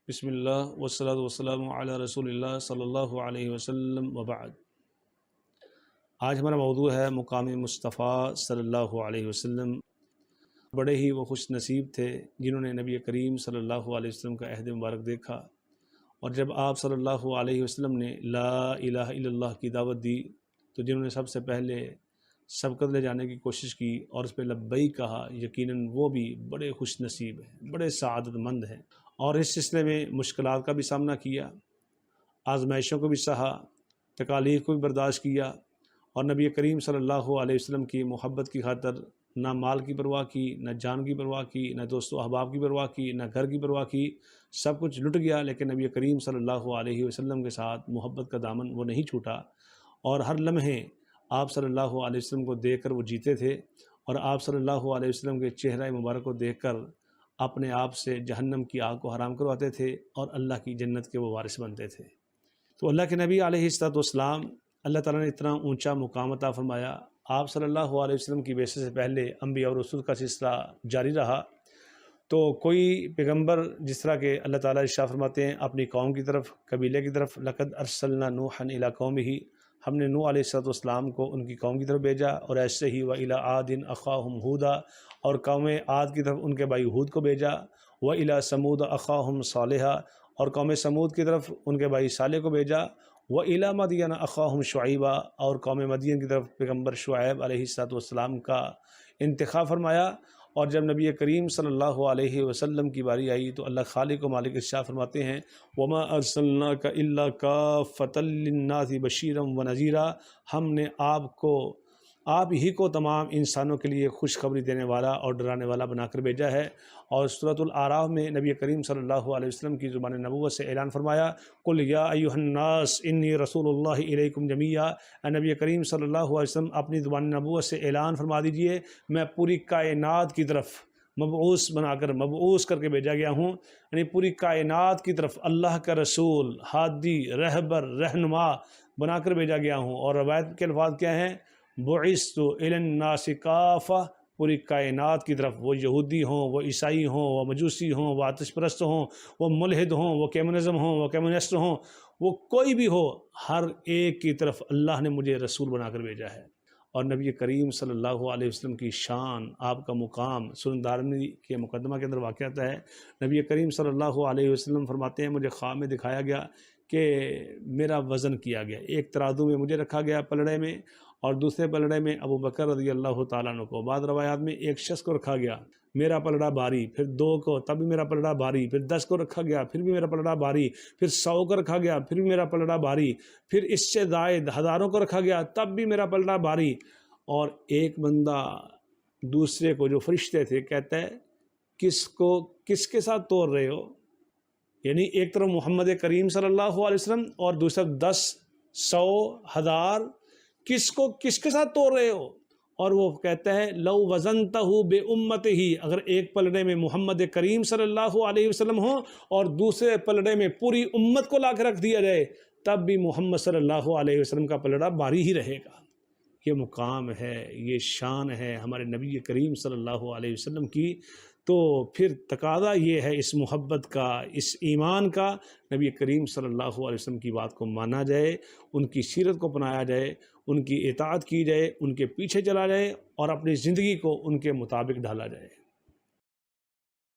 بسم اللہ والصلاۃ والسلام علی رسول اللہ صلی اللہ علیہ وسلم وبعد۔ آج ہمارا موضوع ہے مقام مصطفیٰ صلی اللہ علیہ وسلم۔ بڑے ہی وہ خوش نصیب تھے جنہوں نے نبی کریم صلی اللہ علیہ وسلم کا عہد مبارک دیکھا، اور جب آپ صلی اللہ علیہ وسلم نے لا الہ الا اللہ کی دعوت دی تو جنہوں نے سب سے پہلے سبقت لے جانے کی کوشش کی اور اس پہ لبیک کہا، یقیناً وہ بھی بڑے خوش نصیب ہیں، بڑے سعادت مند ہیں، اور اس سلسلے میں مشکلات کا بھی سامنا کیا، آزمائشوں کو بھی سہا، تکالیف کو بھی برداشت کیا، اور نبی کریم صلی اللہ علیہ وسلم کی محبت کی خاطر نہ مال کی پرواہ کی، نہ جان کی پرواہ کی، نہ دوست و احباب کی پرواہ کی، نہ گھر کی پرواہ کی، سب کچھ لٹ گیا، لیکن نبی کریم صلی اللہ علیہ وسلم کے ساتھ محبت کا دامن وہ نہیں چھوٹا، اور ہر لمحے آپ صلی اللہ علیہ وسلم کو دیکھ کر وہ جیتے تھے، اور آپ صلی اللہ علیہ وسلم کے چہرہ مبارک کو دیکھ کر اپنے آپ سے جہنم کی آگ کو حرام کرواتے تھے اور اللہ کی جنت کے وہ وارث بنتے تھے۔ تو اللہ کے نبی علیہ السلام اللہ تعالیٰ نے اتنا اونچا مقام عطا فرمایا۔ آپ صلی اللہ علیہ وسلم کی بعثت سے پہلے انبیاء اور رسول کا سلسلہ جاری رہا، تو کوئی پیغمبر جس طرح کہ اللہ تعالیٰ ارشاد فرماتے ہیں اپنی قوم کی طرف، قبیلے کی طرف، لقد ارسلنا نوحا الی قومہ، ہم نے نوح علیہ السلام کو ان کی قوم کی طرف بھیجا، اور ایسے ہی وَإِلَىٰ عَادٍ أَخَاهُمْ هُودًا، اور قوم عاد کی طرف ان کے بھائی ہود کو بھیجا، وَإِلَىٰ ثَمُودَ أَخَاهُمْ صَالِحًا، اور قوم سمود کی طرف ان کے بھائی صالح کو بھیجا، وَإِلَىٰ مَدْيَنَ أَخَاهُمْ شُعَيْبًا، اور قوم مدین کی طرف پیغمبر شعیب علیہ السلام کا انتخاب فرمایا۔ اور جب نبی کریم صلی اللہ علیہ وسلم کی باری آئی تو اللہ خالق و مالک ارشاد فرماتے ہیں وَمَا أَرْسَلْنَاكَ إِلَّا كَافَّةً لِلنَّاسِ بَشِيرًا وَنَذِيرًا، ہم نے آپ ہی کو تمام انسانوں کے لیے خوشخبری دینے والا اور ڈرانے والا بنا کر بھیجا ہے۔ اور سورۃ الاعراف میں نبی کریم صلی اللہ علیہ وسلم کی زبان نبوت سے اعلان فرمایا قُلْ يَا أَيُّهَا النَّاسُ إِنِّي رَسُولُ اللَّهِ إِلَيْكُمْ جَمِيعًا، اے نبی کریم صلی اللہ علیہ وسلم اپنی زبان نبوت سے اعلان فرما دیجئے میں پوری کائنات کی طرف مبعوث کر کے بھیجا گیا ہوں، یعنی پوری کائنات کی طرف اللہ کا رسول، ہادی، رہبر، رہنما بنا کر بھیجا گیا ہوں۔ اور روایت کے الفاظ کیا ہیں؟ بعثت الی الناس کافہ، پوری کائنات کی طرف، وہ یہودی ہوں، وہ عیسائی ہوں، وہ مجوسی ہوں، وہ آتش پرست ہوں، وہ ملحد ہوں، وہ کمیونزم ہوں، وہ کمیونسٹ ہوں، وہ کوئی بھی ہو، ہر ایک کی طرف اللہ نے مجھے رسول بنا کر بھیجا ہے۔ اور نبی کریم صلی اللہ علیہ وسلم کی شان، آپ کا مقام سنن دارمی کے مقدمہ کے اندر واقع ہے۔ نبی کریم صلی اللہ علیہ وسلم فرماتے ہیں مجھے خواب میں دکھایا گیا کہ میرا وزن کیا گیا، ایک ترازو میں مجھے رکھا گیا پلڑے میں، اور دوسرے پلڑے میں ابو بکر رضی اللہ تعالیٰ عنہ کو، بعض روایات میں ایک شخص کو رکھا گیا، میرا پلڑا بھاری، پھر 2 کو، تب بھی میرا پلڑا بھاری، پھر 10 کو رکھا گیا، پھر بھی میرا پلڑا بھاری، پھر 100 کو رکھا گیا، پھر بھی میرا پلڑا بھاری، پھر اس سے زائد ہزاروں کو رکھا گیا، تب بھی میرا پلڑا بھاری۔ اور ایک بندہ دوسرے کو، جو فرشتے تھے، کہتا ہے کس کے ساتھ توڑ رہے ہو؟ یعنی ایک طرف محمد کریم صلی اللہ علیہ وسلم اور دوسرا 10، 100، 1000، کس کے ساتھ توڑ رہے ہو؟ اور وہ کہتا ہے لو وزنتہ بامتہ، اگر ایک پلڑے میں محمد کریم صلی اللہ علیہ وسلم ہو اور دوسرے پلڑے میں پوری امت کو لا کے رکھ دیا جائے، تب بھی محمد صلی اللہ علیہ وسلم کا پلڑا بھاری ہی رہے گا۔ یہ مقام ہے، یہ شان ہے ہمارے نبی کریم صلی اللہ علیہ وسلم کی۔ تو پھر تقاضا یہ ہے اس محبت کا، اس ایمان کا، نبی کریم صلی اللہ علیہ وسلم کی بات کو مانا جائے، ان کی سیرت کو اپنایا جائے، ان کی اطاعت کی جائے، ان کے پیچھے چلا جائے، اور اپنی زندگی کو ان کے مطابق ڈھالا جائے۔